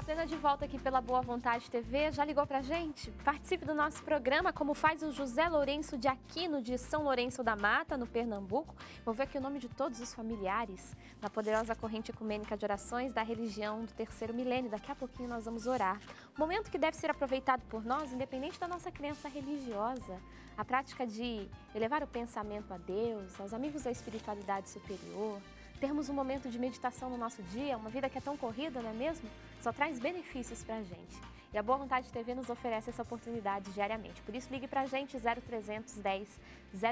Plena de volta aqui pela Boa Vontade TV. Já ligou pra gente? Participe do nosso programa, como faz o José Lourenço de Aquino, de São Lourenço da Mata, no Pernambuco. Vou ver aqui o nome de todos os familiares na poderosa corrente ecumênica de orações da religião do terceiro milênio. Daqui a pouquinho nós vamos orar. Momento que deve ser aproveitado por nós, independente da nossa crença religiosa. A prática de elevar o pensamento a Deus, aos amigos da espiritualidade superior. Termos um momento de meditação no nosso dia, uma vida que é tão corrida, não é mesmo? Só traz benefícios pra gente. E a Boa Vontade TV nos oferece essa oportunidade diariamente. Por isso, ligue pra gente 0310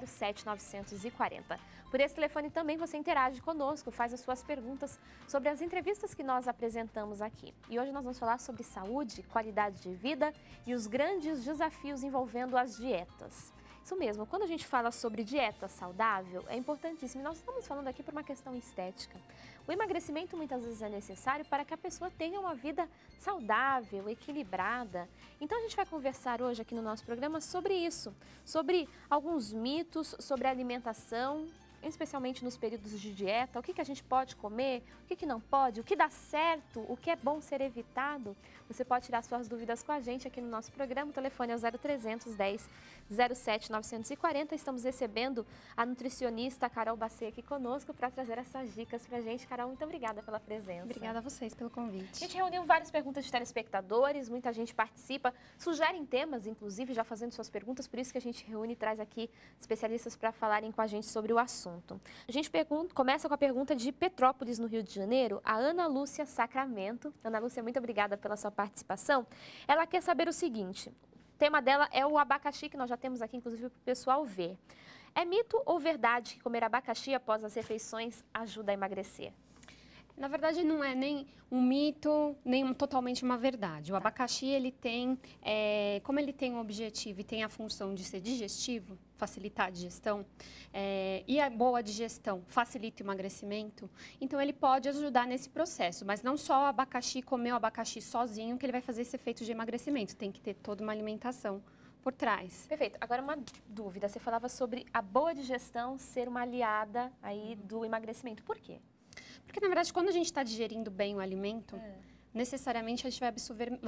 07 940. Por esse telefone também você interage conosco, faz as suas perguntas sobre as entrevistas que nós apresentamos aqui. E hoje nós vamos falar sobre saúde, qualidade de vida e os grandes desafios envolvendo as dietas. Isso mesmo, quando a gente fala sobre dieta saudável, é importantíssimo. Nós estamos falando aqui por uma questão estética. O emagrecimento muitas vezes é necessário para que a pessoa tenha uma vida saudável, equilibrada. Então a gente vai conversar hoje aqui no nosso programa sobre isso, sobre alguns mitos sobre a alimentação, especialmente nos períodos de dieta, o que a gente pode comer, o que não pode, o que dá certo, o que é bom ser evitado. Você pode tirar suas dúvidas com a gente aqui no nosso programa. O telefone é o 0310 07 940. Estamos recebendo a nutricionista Carol Bacê aqui conosco para trazer essas dicas para a gente. Carol, muito obrigada pela presença. Obrigada a vocês pelo convite. A gente reuniu várias perguntas de telespectadores, muita gente participa, sugerem temas, inclusive, já fazendo suas perguntas, por isso que a gente reúne e traz aqui especialistas para falarem com a gente sobre o assunto. A gente começa com a pergunta de Petrópolis, no Rio de Janeiro, a Ana Lúcia Sacramento. Ana Lúcia, muito obrigada pela sua participação. Ela quer saber o seguinte, o tema dela é o abacaxi, que nós já temos aqui, inclusive, para o pessoal ver. É mito ou verdade que comer abacaxi após as refeições ajuda a emagrecer? Na verdade, não é nem um mito, nem totalmente uma verdade. O abacaxi, ele tem, como ele tem o objetivo e tem a função de ser digestivo, facilitar a digestão, e a boa digestão facilita o emagrecimento, então ele pode ajudar nesse processo, mas não só o abacaxi, comer o abacaxi sozinho, que ele vai fazer esse efeito de emagrecimento, tem que ter toda uma alimentação por trás. Perfeito. Agora uma dúvida, você falava sobre a boa digestão ser uma aliada aí do emagrecimento, por quê? Porque, na verdade, quando a gente está digerindo bem o alimento, necessariamente a gente vai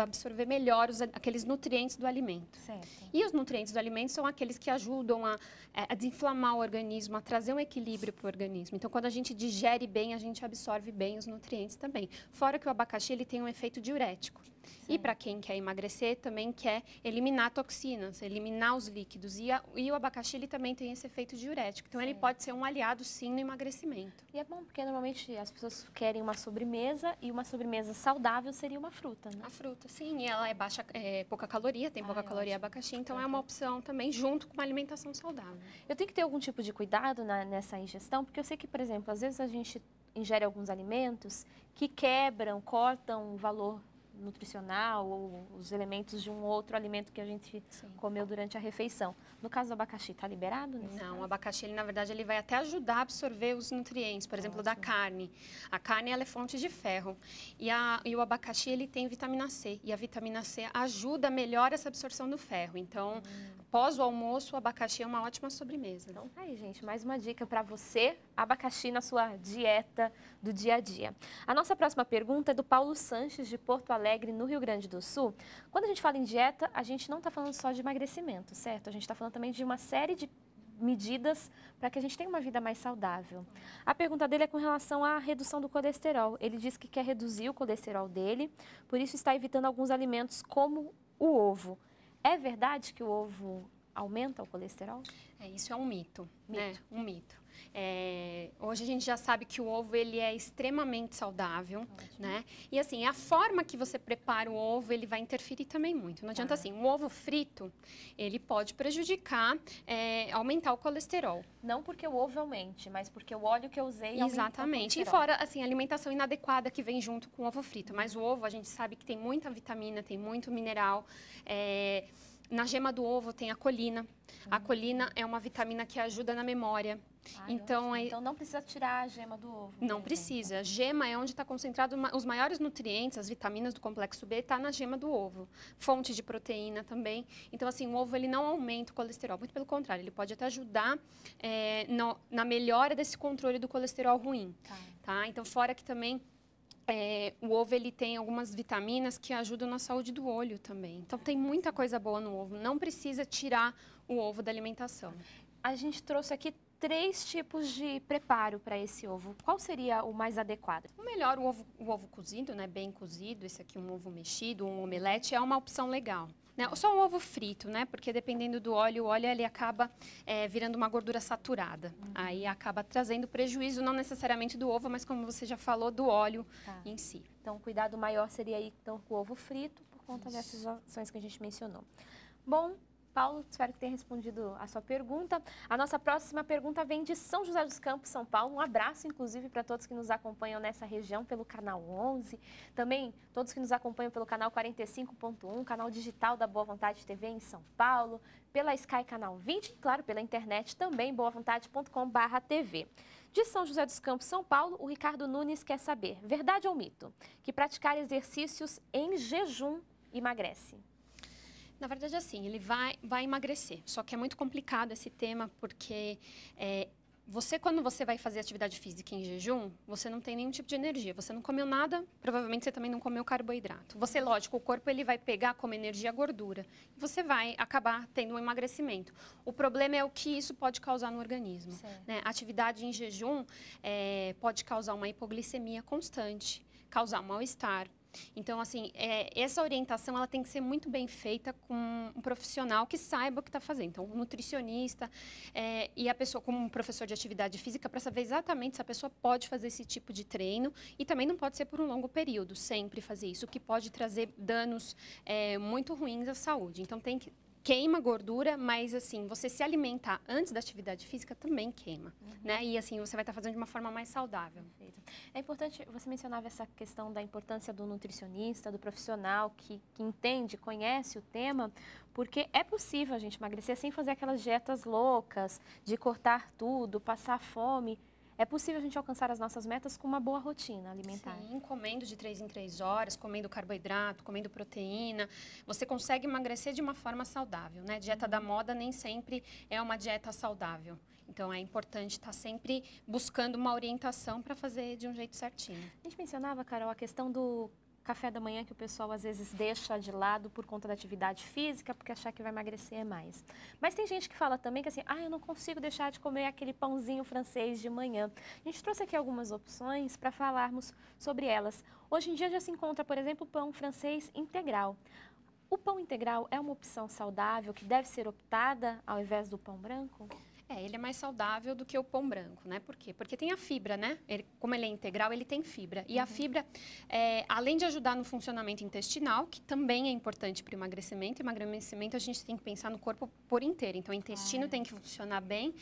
absorver melhor aqueles nutrientes do alimento. Certo. E os nutrientes do alimento são aqueles que ajudam a desinflamar o organismo, a trazer um equilíbrio para o organismo. Então, quando a gente digere bem, a gente absorve bem os nutrientes também. Fora que o abacaxi ele tem um efeito diurético. Sim. E para quem quer emagrecer, também quer eliminar toxinas, eliminar os líquidos. E o abacaxi ele também tem esse efeito diurético. Então, ele pode ser um aliado, sim, no emagrecimento. E é bom porque normalmente as pessoas querem uma sobremesa e uma sobremesa saudável seria uma fruta, né? A fruta, sim. E ela é pouca caloria, tem pouca caloria abacaxi. Então, é uma opção também junto com uma alimentação saudável. Eu tenho que ter algum tipo de cuidado nessa ingestão, porque eu sei que, por exemplo, às vezes a gente ingere alguns alimentos que quebram, cortam o valor nutricional ou os elementos de um outro alimento que a gente comeu durante a refeição. No caso do abacaxi, está liberado? Não, o abacaxi, na verdade, ele vai até ajudar a absorver os nutrientes, por exemplo, da carne. A carne, ela é fonte de ferro. E o abacaxi, ele tem vitamina C. E a vitamina C ajuda, melhora essa absorção do ferro. Então, após o almoço, o abacaxi é uma ótima sobremesa. Então, tá aí, gente, mais uma dica para você, abacaxi na sua dieta do dia a dia. A nossa próxima pergunta é do Paulo Sanches, de Porto Alegre, no Rio Grande do Sul. Quando a gente fala em dieta, a gente não está falando só de emagrecimento, certo? A gente está falando também de uma série de medidas para que a gente tenha uma vida mais saudável. A pergunta dele é com relação à redução do colesterol. Ele diz que quer reduzir o colesterol dele, por isso está evitando alguns alimentos como o ovo. É verdade que o ovo aumenta o colesterol? Isso é um mito, né? Um mito. Hoje a gente já sabe que o ovo ele é extremamente saudável, né? E assim, a forma que você prepara o ovo, ele vai interferir também muito. Não adianta assim, um ovo frito, ele pode prejudicar, aumentar o colesterol. Não porque o ovo aumente, mas porque o óleo que eu usei aumenta. Exatamente. E fora, assim, a alimentação inadequada que vem junto com o ovo frito. Mas o ovo, a gente sabe que tem muita vitamina, tem muito mineral. Na gema do ovo tem a colina. A colina é uma vitamina que ajuda na memória. Então não precisa tirar a gema do ovo. Não precisa. A gema é onde está concentrado os maiores nutrientes, as vitaminas do complexo B, está na gema do ovo. Fonte de proteína também. Então, assim, o ovo ele não aumenta o colesterol. Muito pelo contrário, ele pode até ajudar na melhora desse controle do colesterol ruim. Tá? Então, fora que também O ovo ele tem algumas vitaminas que ajudam na saúde do olho também. Então tem muita coisa boa no ovo. Não precisa tirar o ovo da alimentação. A gente trouxe aqui 3 tipos de preparo para esse ovo. Qual seria o mais adequado? O melhor, o ovo cozido, né? Bem cozido. Esse aqui, um ovo mexido, um omelete, é uma opção legal. Né? Ou só um ovo frito, né? Porque dependendo do óleo, o óleo ele acaba virando uma gordura saturada. Aí acaba trazendo prejuízo, não necessariamente do ovo, mas como você já falou, do óleo em si. Então, o cuidado maior seria aí então, com o ovo frito, por conta dessas ações que a gente mencionou. Bom, Paulo, espero que tenha respondido a sua pergunta. A nossa próxima pergunta vem de São José dos Campos, São Paulo. Um abraço, inclusive, para todos que nos acompanham nessa região pelo canal 11. Também todos que nos acompanham pelo canal 45.1, canal digital da Boa Vontade TV em São Paulo, pela Sky Canal 20 e, claro, pela internet também, boavontade.com/tv. De São José dos Campos, São Paulo, o Ricardo Nunes quer saber, verdade ou mito, que praticar exercícios em jejum emagrece? Na verdade, assim, ele vai emagrecer. Só que é muito complicado esse tema, porque quando você vai fazer atividade física em jejum, você não tem nenhum tipo de energia. Você não comeu nada, provavelmente você também não comeu carboidrato. Lógico, o corpo ele vai pegar como energia a gordura. E você vai acabar tendo um emagrecimento. O problema é o que isso pode causar no organismo. Né? Atividade em jejum pode causar uma hipoglicemia constante, causar um mal-estar. Então, assim, essa orientação ela tem que ser muito bem feita com um profissional que saiba o que está fazendo. Então, um nutricionista e a pessoa, como um professor de atividade física, para saber exatamente se a pessoa pode fazer esse tipo de treino e também não pode ser por um longo período, sempre fazer isso, o que pode trazer danos muito ruins à saúde. Então, queima gordura, mas assim, você se alimentar antes da atividade física também queima, né? E assim, você vai estar fazendo de uma forma mais saudável. Perfeito. É importante, você mencionava essa questão da importância do nutricionista, do profissional que entende, conhece o tema, porque é possível a gente emagrecer sem fazer aquelas dietas loucas, de cortar tudo, passar fome. É possível a gente alcançar as nossas metas com uma boa rotina alimentar. Sim, comendo de 3 em 3 horas, comendo carboidrato, comendo proteína. Você consegue emagrecer de uma forma saudável, né? Dieta da moda nem sempre é uma dieta saudável. Então, é importante estar sempre buscando uma orientação para fazer de um jeito certinho. A gente mencionava, Carol, a questão do café da manhã que o pessoal às vezes deixa de lado por conta da atividade física, porque achar que vai emagrecer mais. Mas tem gente que fala também que assim, eu não consigo deixar de comer aquele pãozinho francês de manhã. A gente trouxe aqui algumas opções para falarmos sobre elas. Hoje em dia já se encontra, por exemplo, o pão francês integral. O pão integral é uma opção saudável que deve ser optada ao invés do pão branco? Ele é mais saudável do que o pão branco, né? Por quê? Porque tem a fibra, né? Como ele é integral, ele tem fibra. E a fibra, além de ajudar no funcionamento intestinal, que também é importante para o emagrecimento, a gente tem que pensar no corpo por inteiro. Então, o intestino tem que funcionar bem.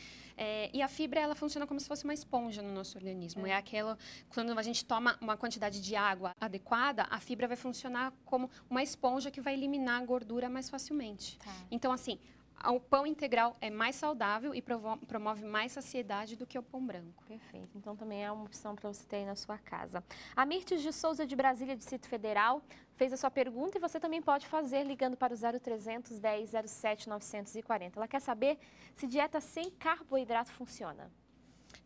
E a fibra, ela funciona como se fosse uma esponja no nosso organismo. É aquela, quando a gente toma uma quantidade de água adequada, a fibra vai funcionar como uma esponja que vai eliminar a gordura mais facilmente. Então, assim, o pão integral é mais saudável e promove mais saciedade do que o pão branco. Perfeito. Então, também é uma opção para você ter aí na sua casa. A Mirtes de Souza, de Brasília, Distrito Federal, fez a sua pergunta e você também pode fazer ligando para o 0300 10 07 940. Ela quer saber se dieta sem carboidrato funciona.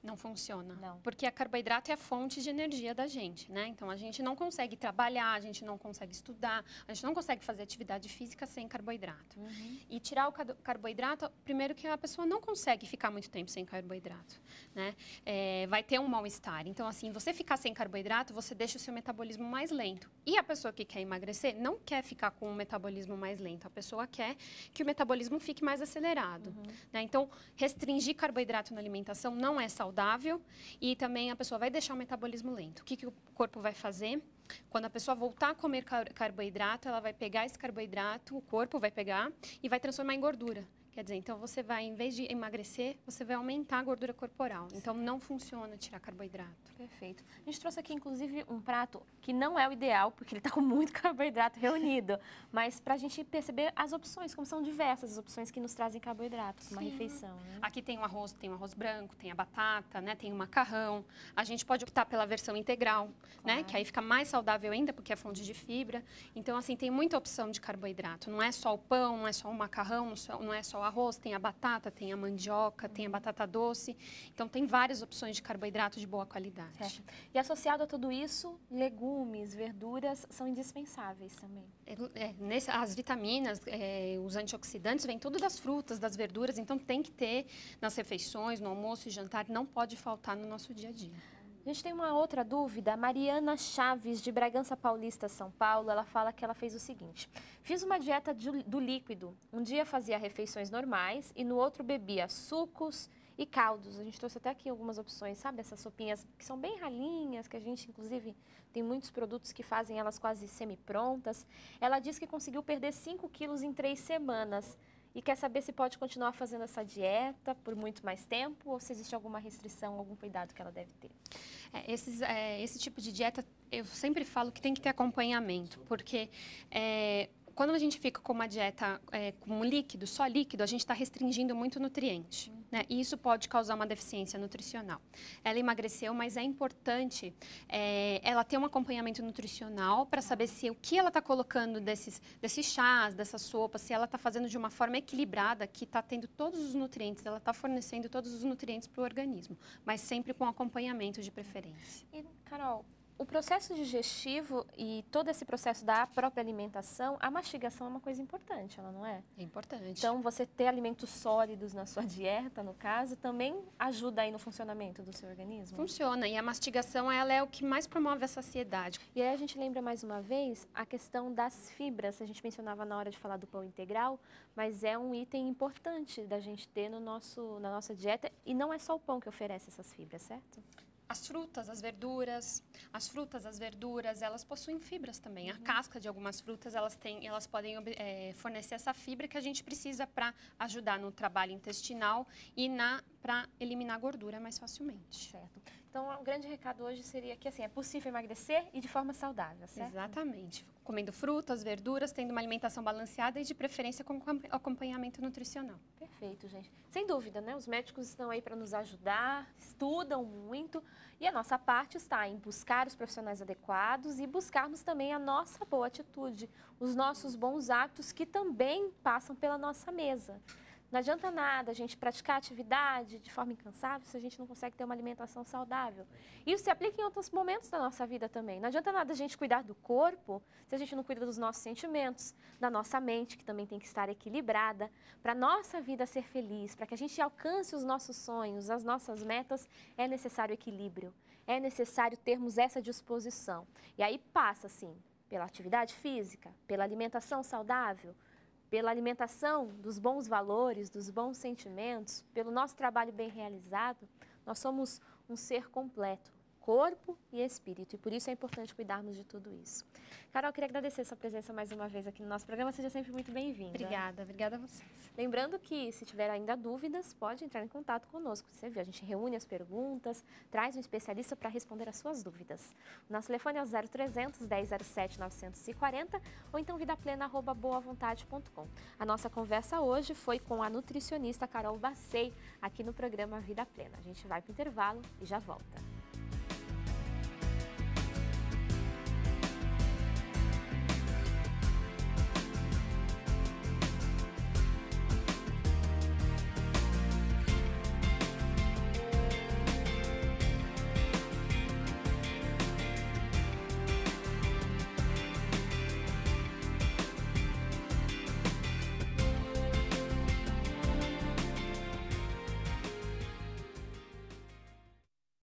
Não funciona. Não. Porque a carboidrato é a fonte de energia da gente, né? Então, a gente não consegue trabalhar, a gente não consegue estudar, a gente não consegue fazer atividade física sem carboidrato. E tirar o carboidrato, primeiro que a pessoa não consegue ficar muito tempo sem carboidrato, né? Vai ter um mal-estar. Então, assim, você ficar sem carboidrato, você deixa o seu metabolismo mais lento. E a pessoa que quer emagrecer não quer ficar com o metabolismo mais lento. A pessoa quer que o metabolismo fique mais acelerado, né? Então, restringir carboidrato na alimentação não é saudável e também a pessoa vai deixar o metabolismo lento. O que o corpo vai fazer? Quando a pessoa voltar a comer carboidrato, ela vai pegar esse carboidrato, o corpo vai pegar e vai transformar em gordura. Quer dizer, então você vai, em vez de emagrecer, você vai aumentar a gordura corporal. Então não funciona tirar carboidrato. Perfeito. A gente trouxe aqui, inclusive, um prato que não é o ideal, porque ele está com muito carboidrato reunido. Mas para a gente perceber as opções, como são diversas as opções que nos trazem carboidrato para uma refeição. Né? Aqui tem o arroz branco, tem a batata, né? Tem o macarrão. A gente pode optar pela versão integral, né? Que aí fica mais saudável ainda, porque é fonte de fibra. Então, assim, tem muita opção de carboidrato. Não é só o pão, não é só o macarrão, não é só o arroz, tem a batata, tem a mandioca, tem a batata doce. Então, tem várias opções de carboidrato de boa qualidade. Certo. E associado a tudo isso, legumes, verduras são indispensáveis também. As vitaminas, os antioxidantes, vêm tudo das frutas, das verduras. Então, tem que ter nas refeições, no almoço e jantar, não pode faltar no nosso dia a dia. A gente tem uma outra dúvida. Mariana Chaves, de Bragança Paulista, São Paulo, ela fala que ela fez o seguinte: fiz uma dieta do líquido. Um dia fazia refeições normais e no outro bebia sucos e caldos. A gente trouxe até aqui algumas opções, sabe? Essas sopinhas que são bem ralinhas, que a gente, inclusive, tem muitos produtos que fazem elas quase semi-prontas. Ela diz que conseguiu perder 5 quilos em 3 semanas. E quer saber se pode continuar fazendo essa dieta por muito mais tempo ou se existe alguma restrição, algum cuidado que ela deve ter. Esse tipo de dieta, eu sempre falo que tem que ter acompanhamento, porque quando a gente fica com uma dieta com líquido, só líquido, a gente está restringindo muito nutriente, né? E isso pode causar uma deficiência nutricional. Ela emagreceu, mas é importante ela ter um acompanhamento nutricional para saber se o que ela está colocando desses chás, dessas sopas, se ela está fazendo de uma forma equilibrada, que está tendo todos os nutrientes, ela está fornecendo todos os nutrientes para o organismo, mas sempre com acompanhamento de preferência. E, Carol, o processo digestivo e todo esse processo da própria alimentação, a mastigação é uma coisa importante, ela não é? É importante. Então, você ter alimentos sólidos na sua dieta, no caso, também ajuda aí no funcionamento do seu organismo? Funciona, e a mastigação, ela é o que mais promove a saciedade. E aí a gente lembra mais uma vez a questão das fibras. A gente mencionava na hora de falar do pão integral, mas é um item importante da gente ter na nossa dieta. E não é só o pão que oferece essas fibras, certo? As frutas, as verduras, elas possuem fibras também. A casca de algumas frutas, elas podem fornecer essa fibra que a gente precisa para ajudar no trabalho intestinal e para eliminar gordura mais facilmente. Certo. Então, o grande recado hoje seria que assim, é possível emagrecer e de forma saudável, certo? Exatamente. Comendo frutas, verduras, tendo uma alimentação balanceada e de preferência com acompanhamento nutricional. Perfeito, gente. Sem dúvida, né? Os médicos estão aí para nos ajudar, estudam muito e a nossa parte está em buscar os profissionais adequados e buscarmos também a nossa boa atitude, os nossos bons hábitos que também passam pela nossa mesa. Não adianta nada a gente praticar atividade de forma incansável se a gente não consegue ter uma alimentação saudável. Isso se aplica em outros momentos da nossa vida também. Não adianta nada a gente cuidar do corpo se a gente não cuida dos nossos sentimentos, da nossa mente, que também tem que estar equilibrada. Para a nossa vida ser feliz, para que a gente alcance os nossos sonhos, as nossas metas, é necessário equilíbrio. É necessário termos essa disposição. E aí passa, sim, pela atividade física, pela alimentação saudável, pela alimentação dos bons valores, dos bons sentimentos, pelo nosso trabalho bem realizado. Nós somos um ser completo, corpo e espírito, e por isso é importante cuidarmos de tudo isso. Carol, eu queria agradecer a sua presença mais uma vez aqui no nosso programa, seja sempre muito bem-vinda. Obrigada a vocês. Lembrando que, se tiver ainda dúvidas, pode entrar em contato conosco. Você viu, a gente reúne as perguntas, traz um especialista para responder as suas dúvidas. O nosso telefone é o 0300 1007 940 ou então vidaplena@boavontade.com. A nossa conversa hoje foi com a nutricionista Carol Bacei, aqui no programa Vida Plena. A gente vai para o intervalo e já volta.